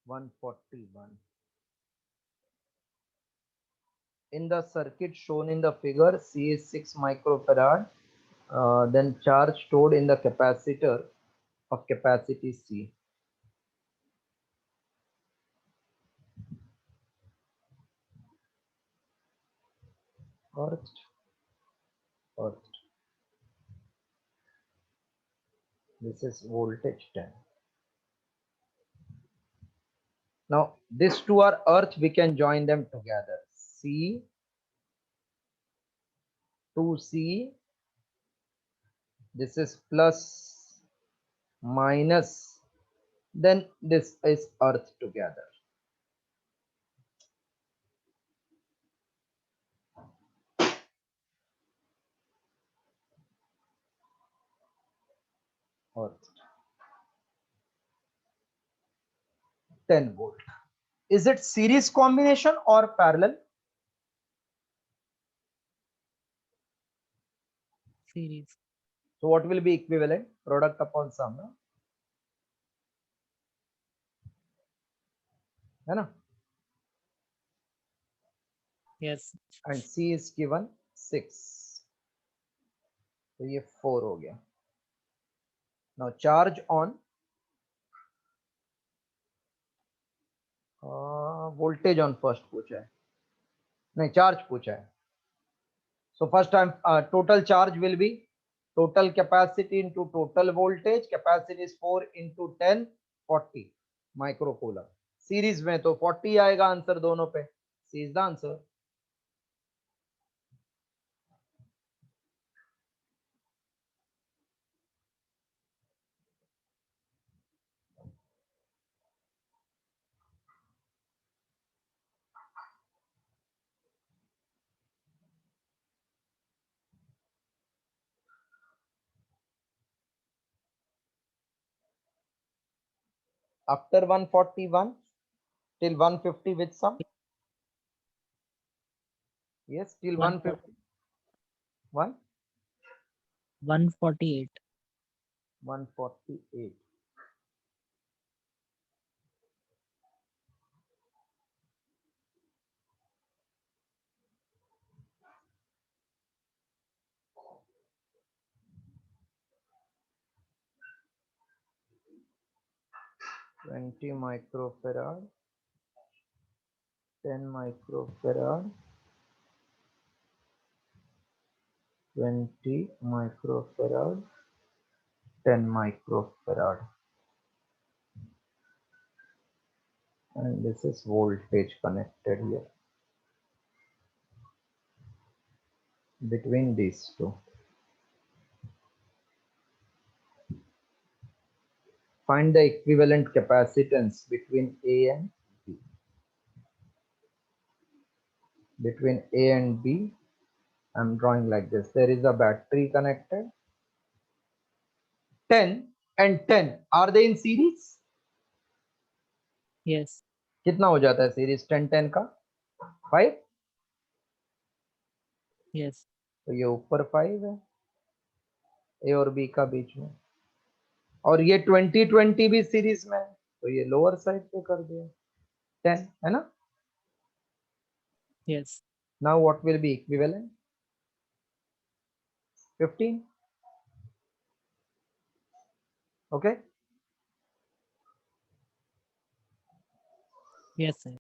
141. In the circuit shown in the figure, C is 6 microfarad. Then charge stored in the capacitor of capacity C. Earthed. Earthed. This is voltage 10. Now these two are earth, we can join them together. C to C, this is plus minus, then this is earth together. Earth. 10 volt. Is it series combination or parallel? Series. So what will be equivalent? Product upon sum, no? है ना? Yes. And C is given 6. तो ये 4 हो गया. Now charge on voltage on first पूछा है, नहीं charge पूछा है. So first time total charge will be total capacity into total voltage. Capacity is 4 into 10, 40 microcoulomb. Series में तो 40 आएगा आंसर दोनों पे. C is the answer. After 141 till 150 with some. Yes, till 150. 148. 148. Twenty microfarad, 10 microfarad, 20 microfarad, 10 microfarad, and this is voltage connected here between these two. Find the equivalent capacitance between A and B. Between A and B, I'm drawing like this. There is a battery connected. 10 and 10, are they in series? Yes. कितना हो जाता है series 10 10 का? 5. Yes. तो ये ऊपर 5 है ए और बी का बीच में, और ये 20 20 भी सीरीज में है, तो ये लोअर साइड पे कर दिया 10, है ना? Yes. Now what will be equivalent? 15. Okay. Yes, sir.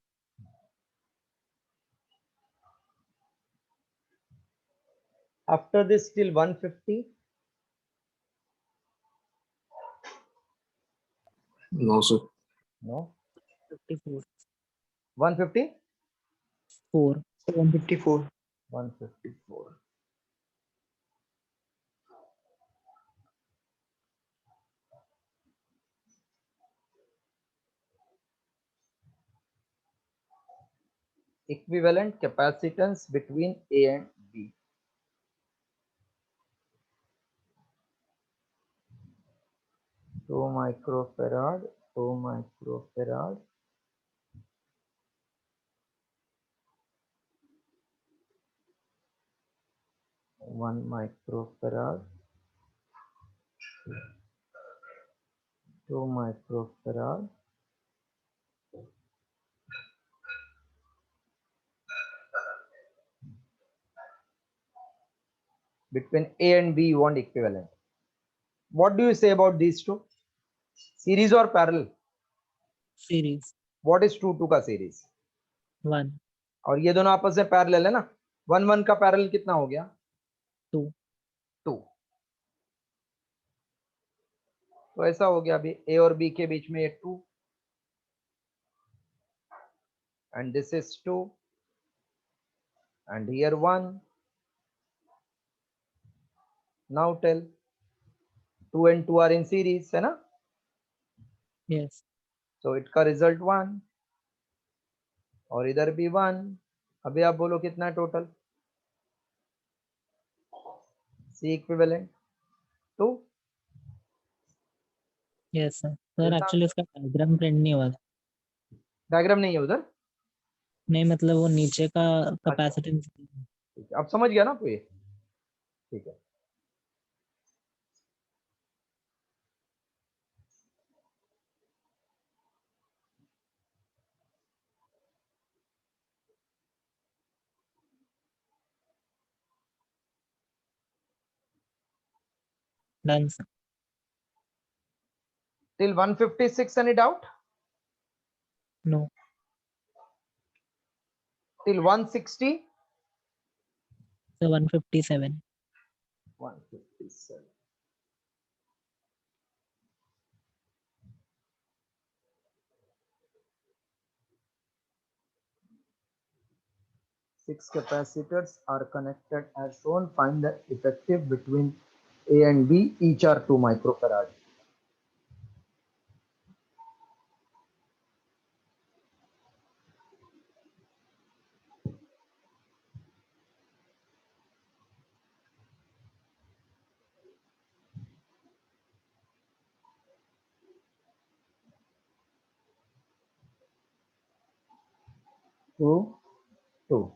After this till 150. No, sir. No. 54. 150. 4. 154. 154. Equivalent capacitance between A and B. Two microfarad, 2 microfarad, 1 microfarad, 2 microfarad, Between A and B, you want equivalent. What do you say about these two? Series or parallel? Series. What is 2 2 का series? 1, और ये दोनों आपस में parallel है ना. 1 1 का parallel कितना हो गया? 2. 2. तो ऐसा हो गया अभी A और B के बीच में ये 2 and this is 2 and here 1. Now tell, 2 and 2 are in series है ना. Yes. So it का result 1 और इधर भी 1. अभी आप बोलो कितना है total? C equivalent 2. Yes sir. Sir actually उसका डायग्राम प्रिंट नहीं हुआ था. डायग्राम नहीं है उधर. नहीं मतलब वो नीचे का अच्छा, कैपेसिटेंस. ठीक है. अब समझ गया ना आपको ये? ठीक है. Done sir. Till 156, any doubt? No. Till 160? Sir 157. 157. Six capacitors are connected as shown. Find the effective between A and B. Each are 2 microfarad. Two, two.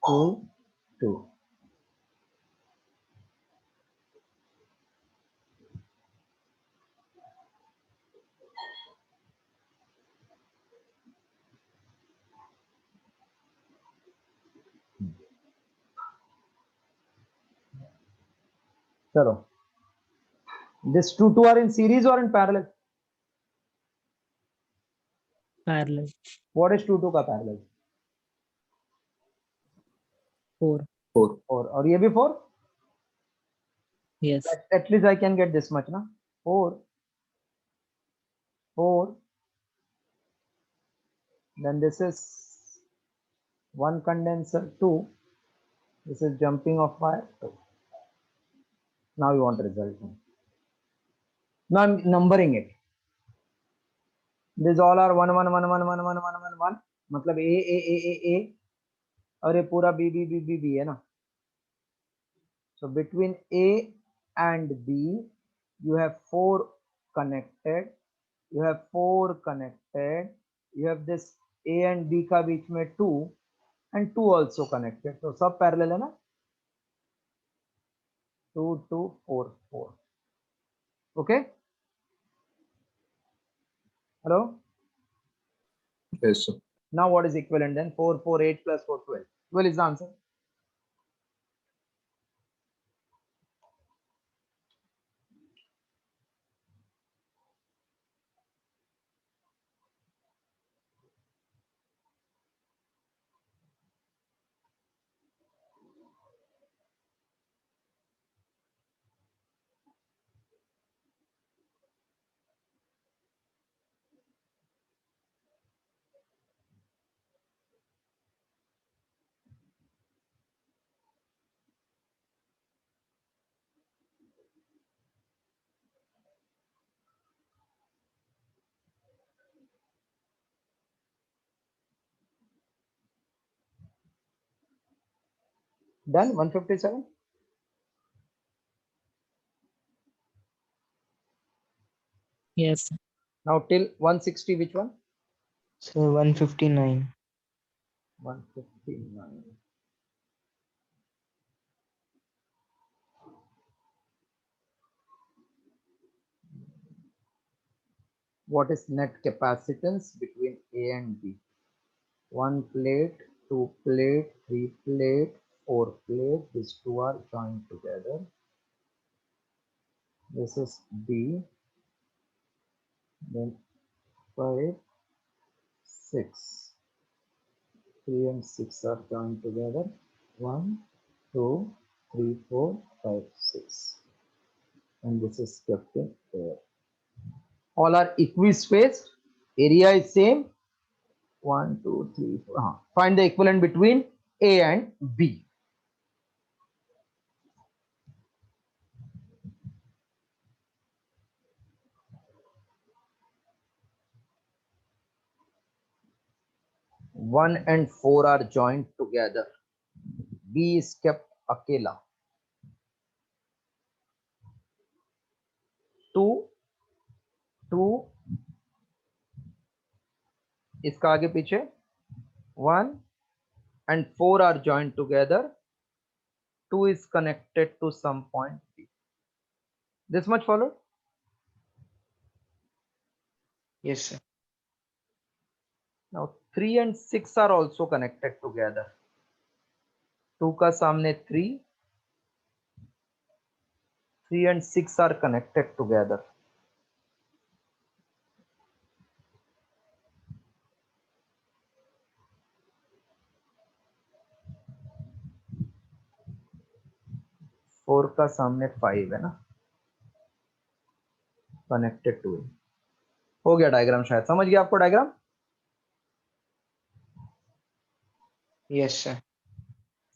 Two, two. Chalo. This two are in series or in parallel? Parallel. What is two का parallel? 4. 4. और ये भी 4? Yes. At least I can get this much na. 4, 4. Then this is 1 condenser 2. This is jumping of wire. Now you want result. Now I'm numbering it. These all are 1 1 1 1 1 1 1 1 1. मतलब A और ये पूरा B है ना. So between A and B, you have 4 connected. You have 4 connected. You have this A and B का बीच में 2 and 2 also connected. So सब parallel है ना. 2 2 4 4. Okay. Hello. Yes, sir. Now what is equivalent then? 4 4 8 plus 4 12. 12 is the answer. Done. 157. Yes. Now till 160, which one? So 159. 159. what is net capacitance between A and B? One plate, two plate, three plate, four plate. These two are joined together. This is B. Then 5, 6. 3 and 6 are joined together. 1, 2, 3, 4, 5, 6. And this is kept in air. All are equispaced. Area is same. 1, 2, 3, 4. Find the equivalent between A and B. One and 4 are joined together. B is kept akela. 2, 2 इसका आगे पीछे 1 and 4 are joined together. 2 is connected to some point B. This much followed? Yes, sir. Now 3 and 6 are also connected together. 2 का सामने 3. 3 and 6 are connected together. Four का सामने 5 है ना, connected to it. हो गया डायग्राम, शायद समझ गया आपको diagram. Yes, sir.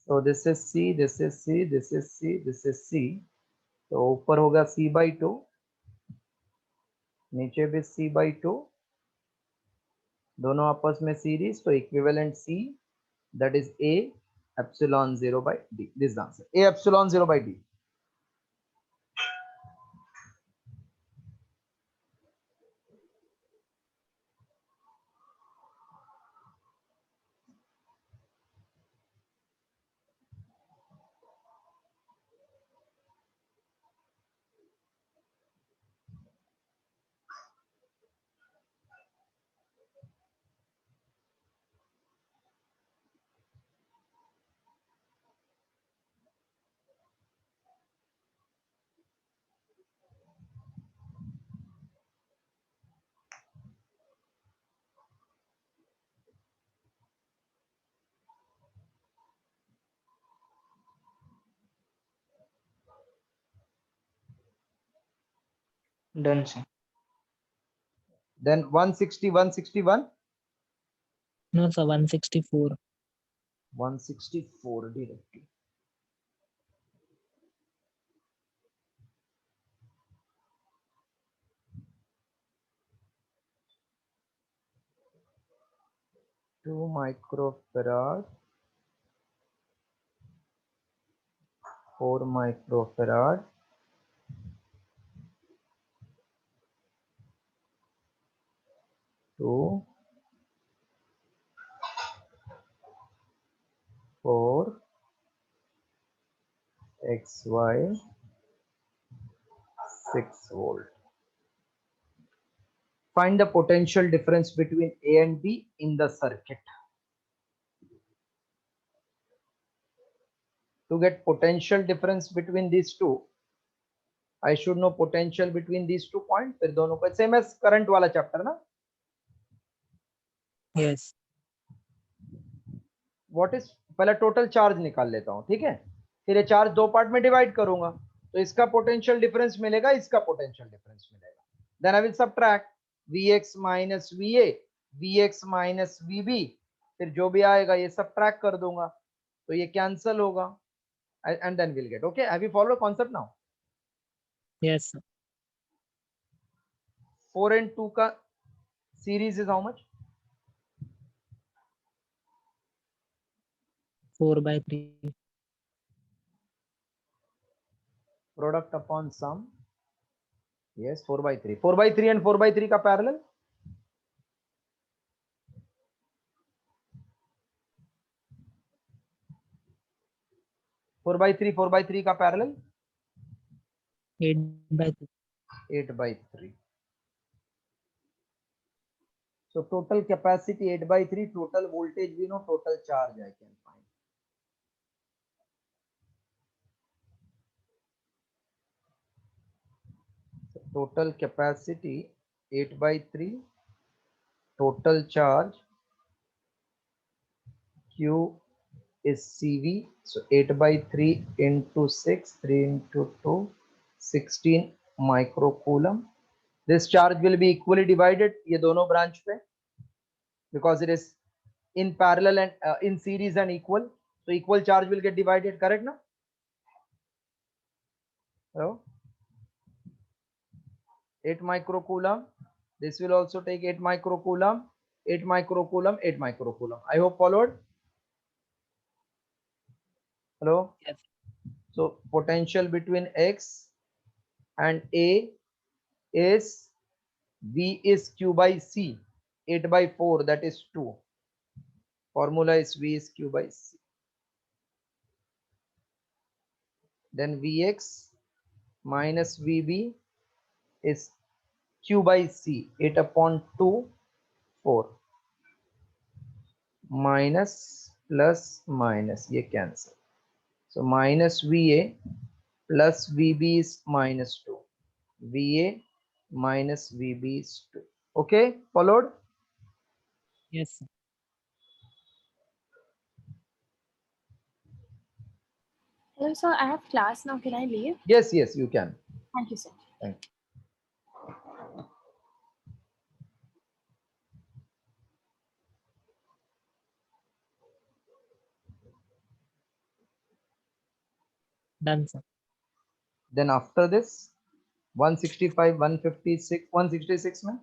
So this is C, this is C, this is C, this is C. तो ऊपर होगा C/2, नीचे भी C/2, दोनों आपस में सीरीज, तो equivalent C, that is A epsilon 0 by D. This is the answer. A epsilon 0 by D. Done, sir. Then 160, 161, No, sir, 164. 164 directly. Two microfarad, 4 microfarad, 2, 4, XY, 6 volt. Find the potential difference between A and B in the circuit. To get potential difference between these two, I should know potential between these 2 points. फिर दोनों को same as current वाला chapter ना. Yes. What is, पहले total charge निकाल लेता हूं, ठीक है. फिर ये चार्ज 2 पार्ट में डिवाइड करूंगा, तो इसका पोटेंशियल डिफरेंस मिलेगा, इसका पोटेंशियल डिफरेंस मिलेगा. Then I will subtract Vx minus Va, Vx minus Vb, फिर जो भी आएगा ये सबट्रैक्ट कर दूंगा, तो ये कैंसिल होगा, and then will get. Okay, have you follow concept now? Yes, sir. 4 and 2 का series is how much? 4/3. Product upon sum. Yes, 4/3. 4/3 and 4/3 का पैरेलल. फोर बाई थ्री का parallel 8/3. 8/3. So total capacity 8/3, total voltage we know, total charge I can find. So total capacity 8/3, total charge Q is CV. So 8/3 into 6, 3 into 2, 16 microcoulomb. This charge will be equally divided ये दोनों branch पे, because it is in parallel and in series and equal. So equal charge will get divided, correct now? Hello? 8 microcoulomb. This will also take 8 microcoulomb, 8 microcoulomb, 8 microcoulomb. I hope followed. Hello? Yes. So potential between X and A is V is Q by C, 8/4, that is 2. Formula is V is Q by C. Then Vx minus Vb is Q by C, 8/2, 4. Minus plus minus, ये cancel. So minus VA plus VB is minus 2. VA minus VB is 2. Okay, followed? Yes, sir. Hello, sir. I have class now. Can I leave? Yes, yes, you can. Thank you, sir. Thank you. Done, sir. Then after this, 165, 156, 166 में?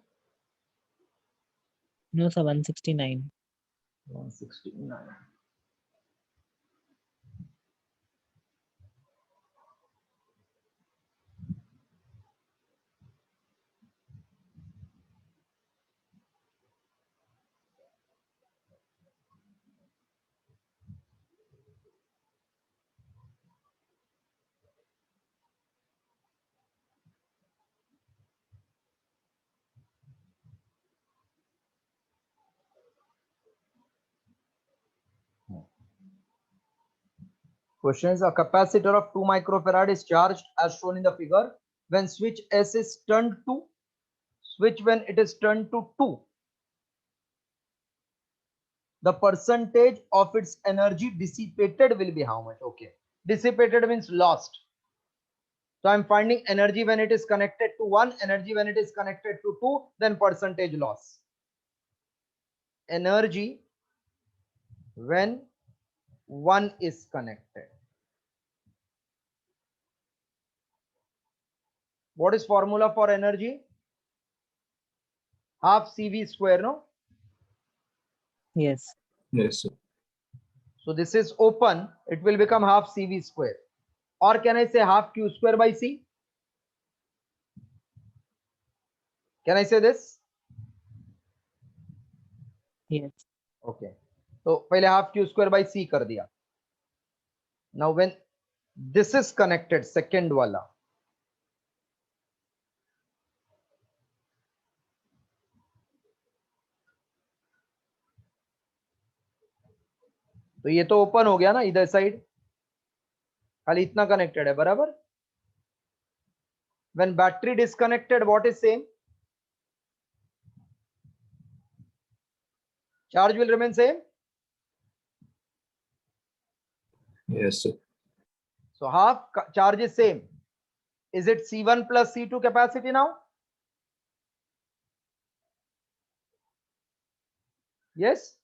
No, sir. 169. 169. Question is, a capacitor of 2 microfarad is charged as shown in the figure. When switch S is turned to, switch when it is turned to 2, the percentage of its energy dissipated will be how much? Okay, dissipated means lost. So I'm finding energy when it is connected to 1, energy when it is connected to 2, then percentage loss. Energy when 1 is connected. What is formula for energy? Half CV square, no? Yes. Yes, sir. So this is open, it will become half CV square. Or can I say half Q square by C? Can I say this? Yes. Okay. So पहले half Q square by C कर दिया. Now when this is connected, second वाला, तो ये तो open हो गया ना इधर साइड, खाली इतना कनेक्टेड है, बराबर. When battery disconnected, what is same? Charge will remain same. Yes, sir. So half charge is same. Is it C1 plus C2 capacity now? Yes.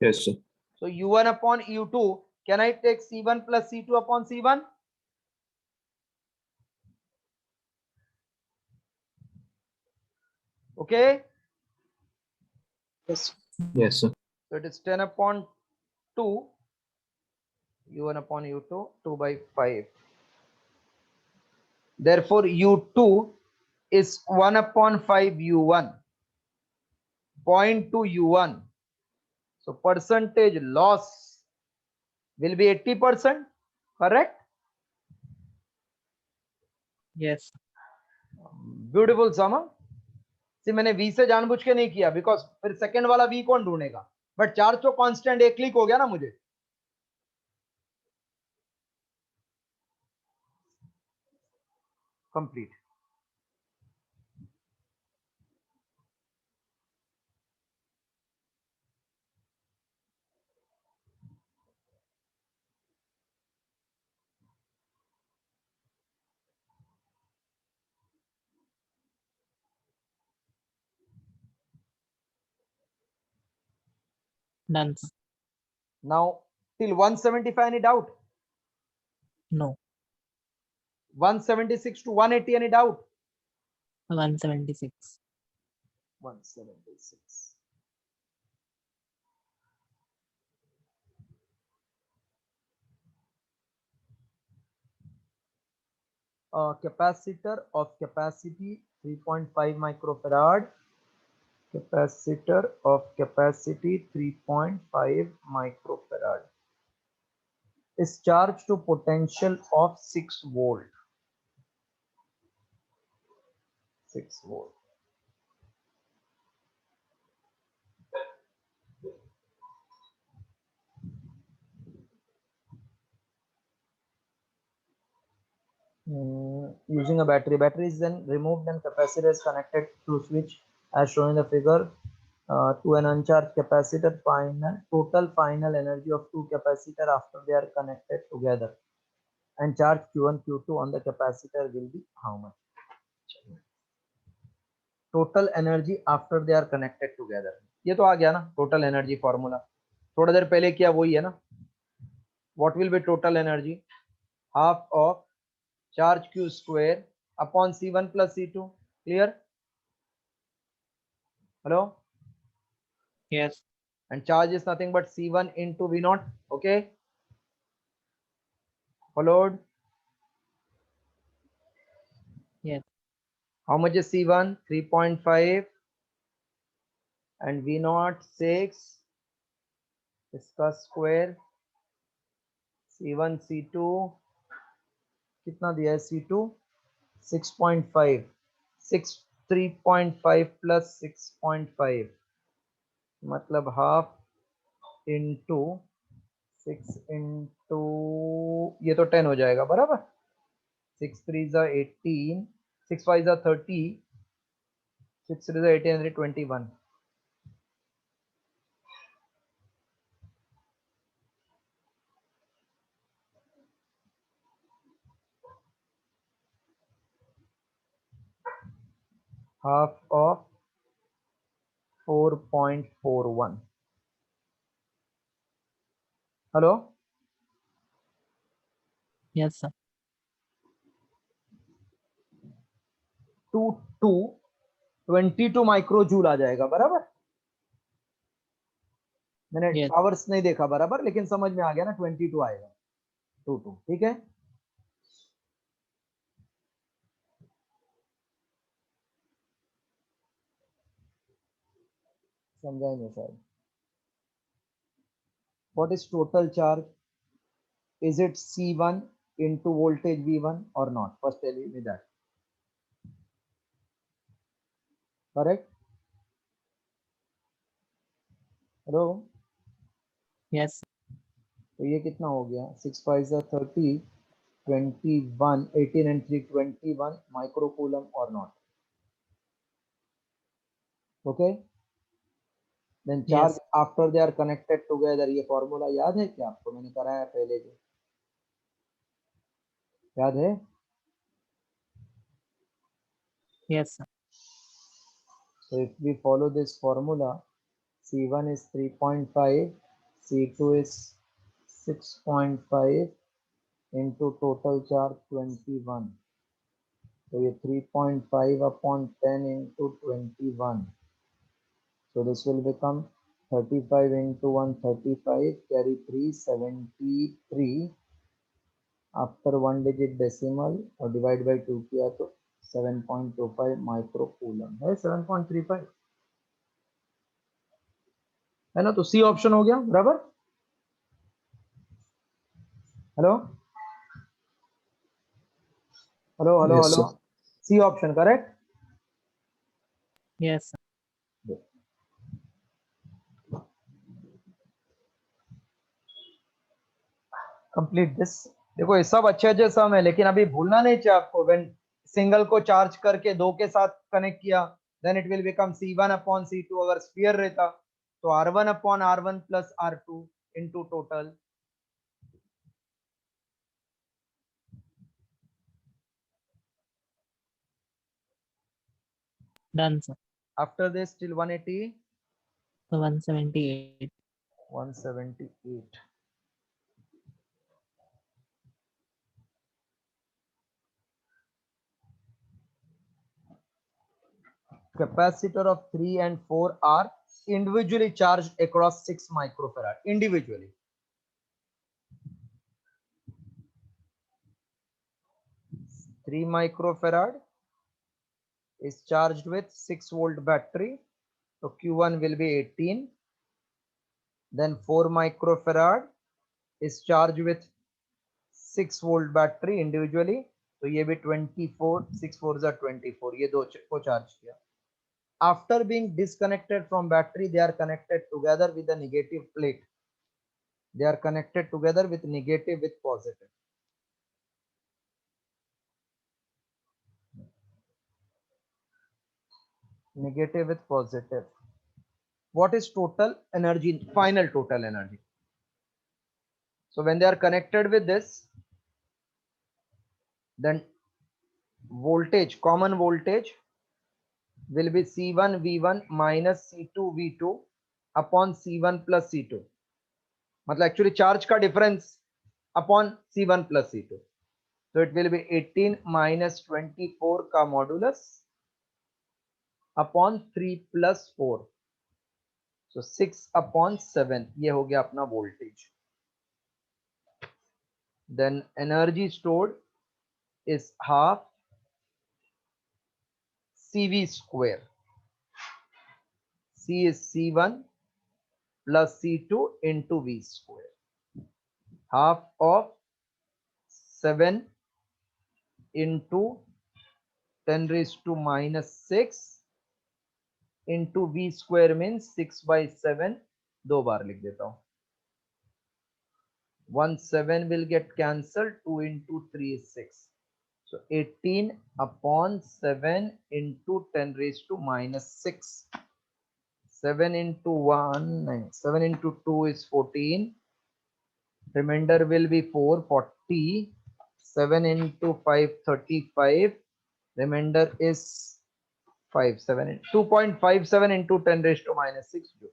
Yes, sir. So U1 upon U2, can I take C1 plus C2 upon C1? Okay. Yes. Yes, sir. So it is 10 upon 2, U1 upon U2, 2/5. Therefore, U2 is 1 upon 5 U1, 0.2 U1. So percentage loss will be 80%, correct? Yes. Beautiful, Sama. सी मैंने V से जानबूझ के नहीं किया, because फिर second वाला V कौन ढूंढेगा, but charge तो कांस्टेंट एक क्लिक हो गया ना मुझे। Complete. Done, sir. Now till 175, any doubt? No. 176 to 180, any doubt? 176. 176. Capacitor of capacity 3.5 microfarad. Capacitor of capacity 3.5 microfarad is charged to potential of 6 volt. 6 volt. Using a battery. Battery is then removed and capacitor is connected through switch as shown in the figure to an uncharged capacitor. Total final energy of two capacitor after they are connected together and charge Q1 Q2 on the capacitor will be how much? Total energy after they are connected together. ये तो आ गया ना total energy formula. थोड़ा देर पहले किया वही है ना. What will be total energy? Half of charge Q square upon C1 plus C2. Clear? Hello? Yes. And charge is nothing but C1 into V0. Okay? Followed? Yes. How much is C1? 3.5 and V0 6. इसका square. C1 C2 कितना दिया है C2 6.5 6 3.5 plus 6.5 मतलब half into 6 into ये तो 10 हो जाएगा बराबर 6 3 is 18 6 5 is 30 6 3 is 18 and 21 half of 4.41 hello Yes, sir. 22 माइक्रोजूल आ जाएगा बराबर मैंने Yes. पावर्स नहीं देखा बराबर लेकिन समझ में आ गया ना 22 आएगा 22 ठीक है समझाए नहीं शायद what is total charge is it C1 into voltage V1 or not first tell me that correct hello Yes. तो ये कितना हो गया 6 5 is 30 21 18 and 3 21 microcoulomb or not okay then charge Yes. after they are connected together ये formula याद है क्या आपको मैंने कराया पहले जो याद है Yes, sir. so if we follow this formula C1 is 3.5 C2 is 6.5 into total charge 21 so ये 3.5 upon 10 into 21 so this will become 35 into 135 carry 3 73 after one digit decimal और divide by 2 किया तो 7.25 माइक्रो कूलम है 7.35 है ना तो C option हो गया बराबर hello hello hello Yes, hello sir. C option correct Yes, sir. Complete this. देखो ये सब अच्छे अच्छे सम है, लेकिन अभी भूलना नहीं चाहिए आपको, व्हेन सिंगल को चार्ज करके दो के साथ कनेक्ट किया, then it will become C1 upon C2। अगर स्फीयर रहता तो R1 upon R1 plus R2 into total. Done, sir. After this till 180, So 178. 178। Capacitor of 3 and 4 are individually charged across 6 microfarad individually. Three microfarad is charged with 6-volt battery, so Q1 will be 18. Then 4 microfarad is charged with 6-volt battery individually, so ये भी 24, 6 4s are 24, ये दो को charge किया. After being disconnected from battery, they are connected together with the negative plate. They are connected together with negative with positive. Negative with positive. What is total energy? Final total energy. So when they are connected with this, then voltage, common voltage will be C1 V1 minus C2 V2 upon C1 plus C2. मतलब actually charge का difference upon C1 plus C2. So it will be 18 minus 24 का modulus upon 3 plus 4. So 6 upon 7. ये हो गया अपना voltage. Then energy stored is half CV square. C is C1 plus C2 into V square. Half of 7 into 10 raised to minus 6 into V square means 6 by 7. दो बार लिख देता हूँ. 1 7 will get cancelled. 2 into 3 is 6. So 18 upon 7 into 10 raised to minus 6. 7 into 1, 9. 7 into 2 is 14. Remainder will be 4, 40. 7 into 5, 35. Remainder is 5, 7, 2.57 into 10 raised to minus 6 joule.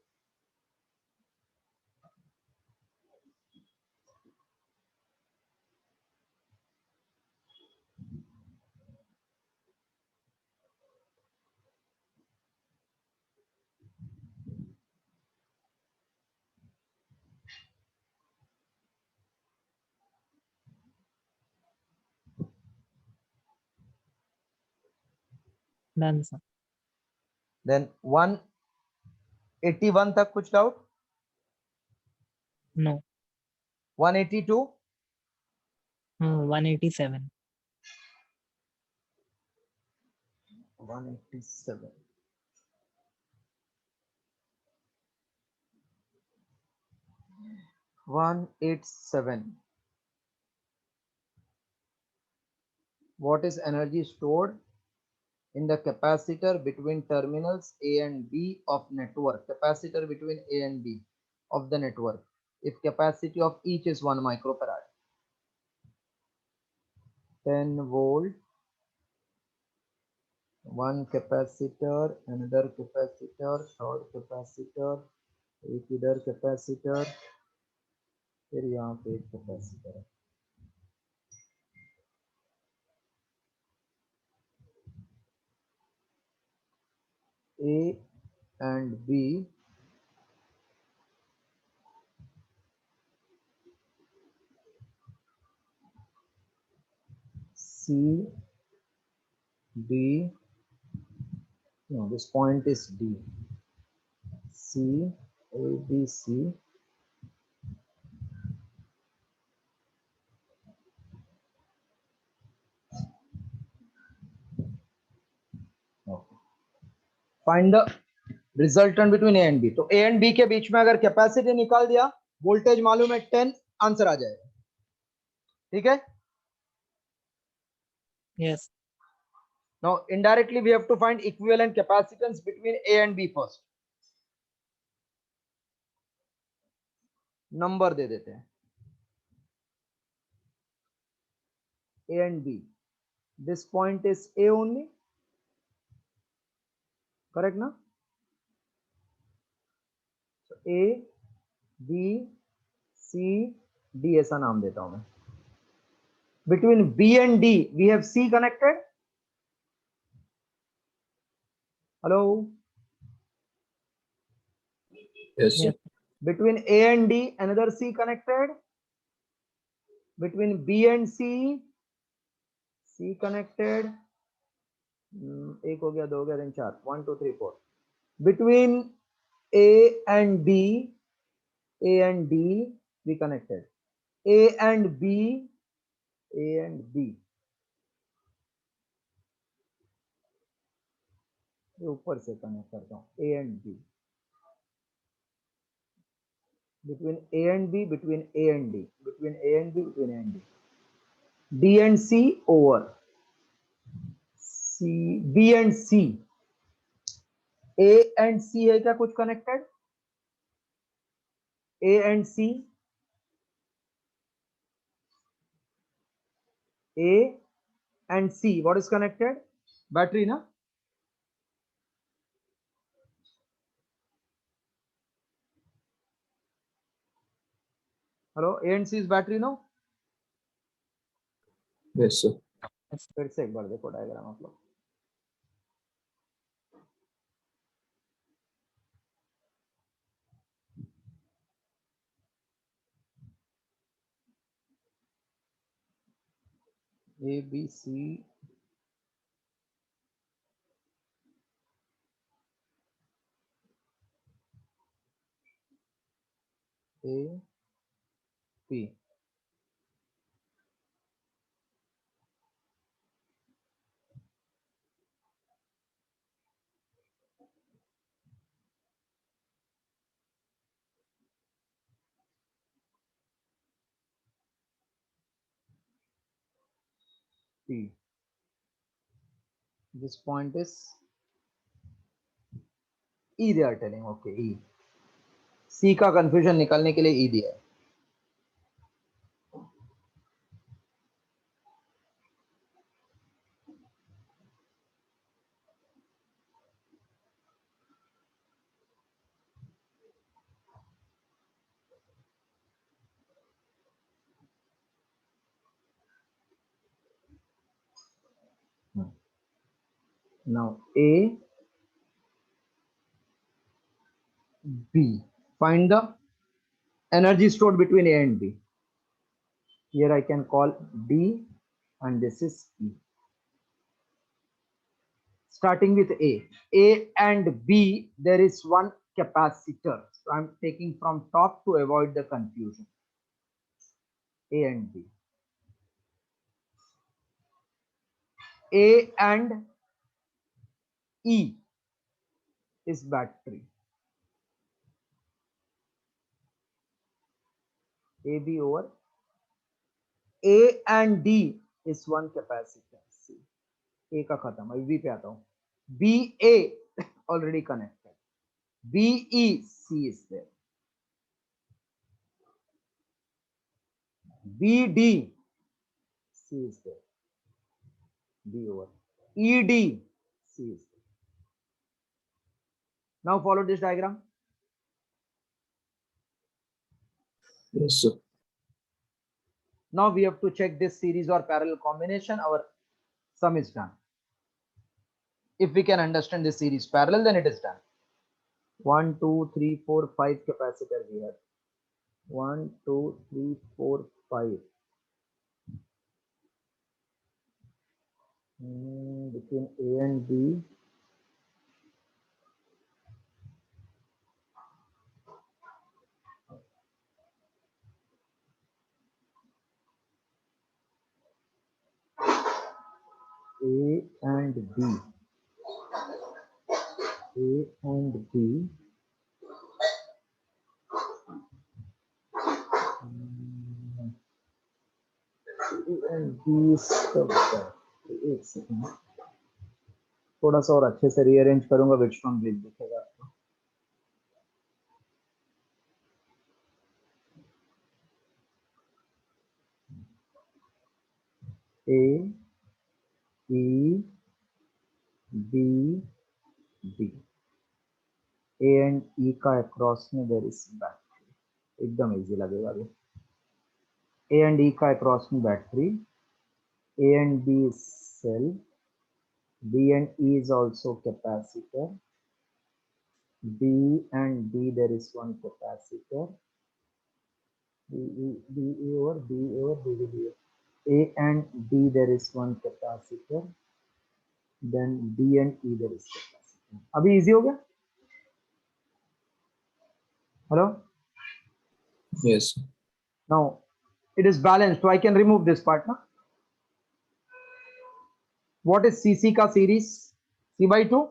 Done, sir. Then 181 तक कुछ doubt? No. 182? 187. 187. 187. What is energy stored in the capacitor between terminals A and B of network? Capacitor between A and B of the network, if capacity of each is 1 microfarad. 10 volt, one capacitor, another capacitor, third capacitor, एक इधर capacitor, फिर यहाँ पे एक capacitor है. A and B C D, no, this point is D. C A B C. Okay. Find the resultant between A and B. तो A and B के बीच में अगर कैपेसिटी निकाल दिया, वोल्टेज मालूम है 10, आंसर आ जाएगा। ठीक है। Yes. Now indirectly we have to find equivalent capacitance between A and B first. Number दे देते हैं A and B. This point is A only, correct ना? So A, B, C, D ऐसा नाम देता हूं मैं। Between B and D we have C connected. Hello. Yes, sir. Yes. Between A and D another C connected. Between B and C, C connected. एक हो गया, दो हो गया, then चार, 1 2 3 4. Between A and D we connected. A and B, ये ऊपर से कनेक्ट करता हूँ A and B. Between A and B, between A and D, between A and B, between A and D. D and C over C, B and C. A and C है क्या कुछ connected? A and C, A and C, what is connected? Battery ना? Hello, A and C is battery no? Yes, sir. फिर से एक बार देखो diagram आप लोग। A, B, C, A, P. P. This point is E, they are telling, okay, E. C का confusion निकालने के लिए E दिया है। Now A, B. Find the energy stored between A and B. Here I can call D and this is E. Starting with A and B, there is one capacitor. So I'm taking from top to avoid the confusion. A and B. A and E is battery. AB over A and D is one capacitor. C. A का खत्म, अभी B पे आता हूँ. BA already connected. BE, C is there. BD, C is there. B over ED, C is there. Now follow this diagram. Yes, sir. Now we have to check this series or parallel combination. Our sum is done. If we can understand this series parallel, then it is done. 1 2 3 4 5 capacitor we have. 1 2 3 4 5. Between A and B. A and B. A and B. A and B is the battery. एक second, थोड़ा सा और अच्छे से rearrange करूंगा, Wheatstone bridge दिखेगा आपको। A, E, B, D. A and E का अक्रॉस में देयर इज बैटरी, एकदम इजी लगेगा ये। A and E का अक्रॉस में battery, A and B is cell, B and E is also capacitor, B and D there is one capacitor, B over B over B over B. A and D there is one capacitor, then B and E there is capacitor. अभी easy हो गया? Hello? Yes, sir. Now it is balanced, so I can remove this part now. What is CC का series? C by 2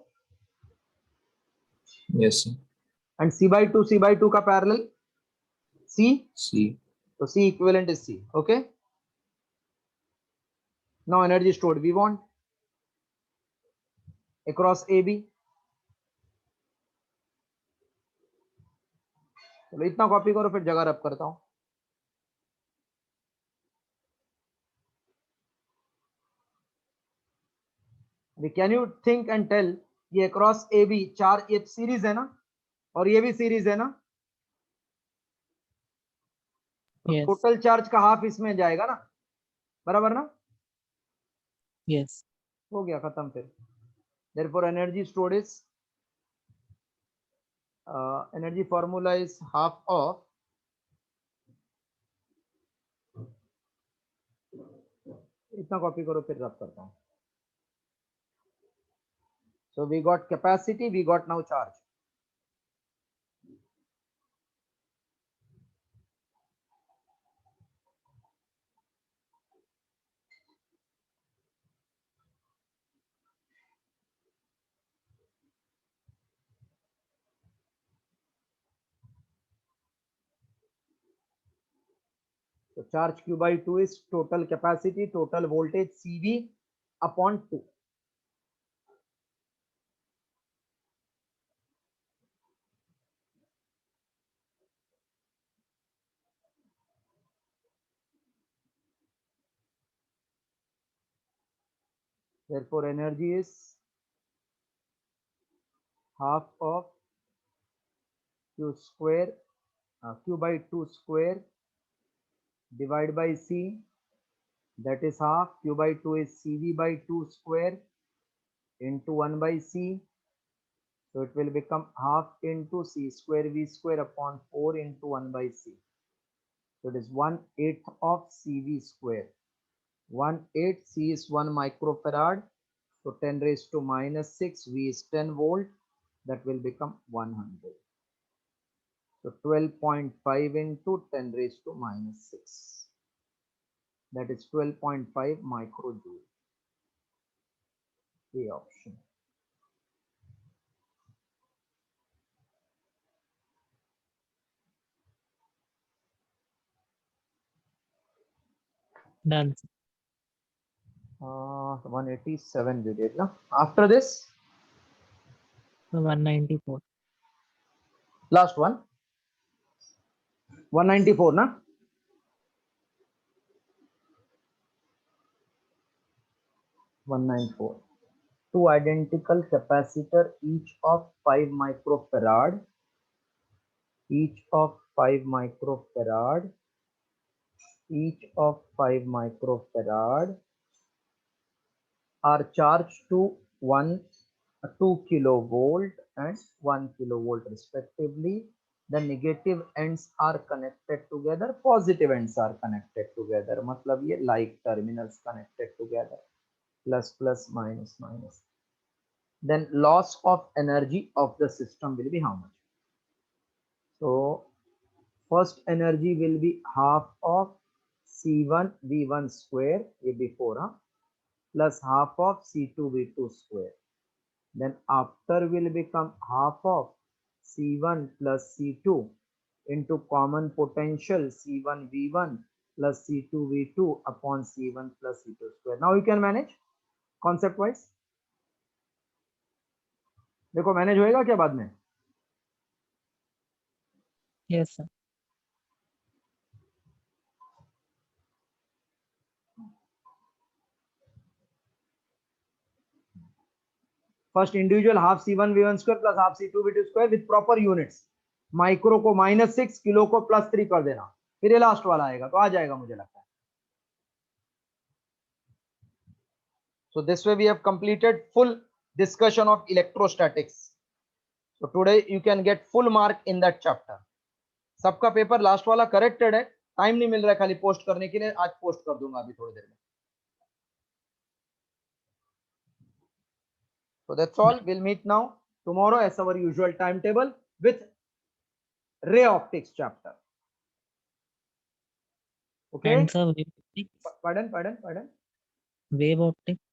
Yes, sir. and C by 2 का parallel C. C. So C equivalent is C. Okay. Now energy stored we want across AB. चलो इतना copy करो, फिर जगह रब करता हूं। अभी can you think and tell, ये अक्रॉस AB चार, ये सीरीज है ना, और ये भी सीरीज है ना, Yes. टोटल चार्ज का हाफ इसमें जाएगा ना, बराबर ना? Yes. हो गया खत्म फिर। therefore energy stored is energy formula is half of इतना कॉपी करो, फिर रब करता हूं। so we got capacity, we got now charge. So charge Q by 2 is total capacity, total voltage CV upon 2. Therefore energy is half of Q square, Q by 2 square divided by C, that is half. Q by 2 is CV by 2 square into 1 by C. So it will become half into C square V square upon 4 into 1 by C. So it is 1/8 of CV square. 1/8, C is 1 microfarad. So 10 raised to minus 6, V is 10 volt. That will become 100. So 12.5 into 10 raised to minus 6. That is 12.5 microjoule. A option. Done. 187 we did now. After this, So 194. last one. 194 na? (194). Two identical capacitor, each of 5 microfarad. Each of 5 microfarad. Each of 5 microfarad are charged to 2 kilovolt and 1 kilovolt respectively. The negative ends are connected together, positive ends are connected together. मतलब ये like terminals connected together, plus plus minus minus. Then loss of energy of the system will be how much? So first energy will be half of C1 V1 square, ये before, plus half of C2 V2 square. then after will become half of C1 plus C2 into common potential C1 V1 plus C2 V2 upon C1 plus C2 square. Now you can manage concept wise. देखो manage होएगा क्या बाद में? Yes, sir. First individual half C1 V1 square plus half C2 V2 square with proper units. Micro को -6, kilo को +3 कर देना, फिर ये लास्ट वाला आएगा तो आ जाएगा मुझे लगता है. So this way we have completed full discussion of electrostatics. So today you can get full mark in that chapter. सबका पेपर लास्ट वाला करेक्टेड है, टाइम नहीं मिल रहा है खाली पोस्ट करने के लिए, आज पोस्ट कर दूंगा अभी थोड़ी देर में. So that's all. We'll meet now tomorrow as our usual timetable with ray optics chapter. Okay. And sir, wave optics. Pardon. Wave optics.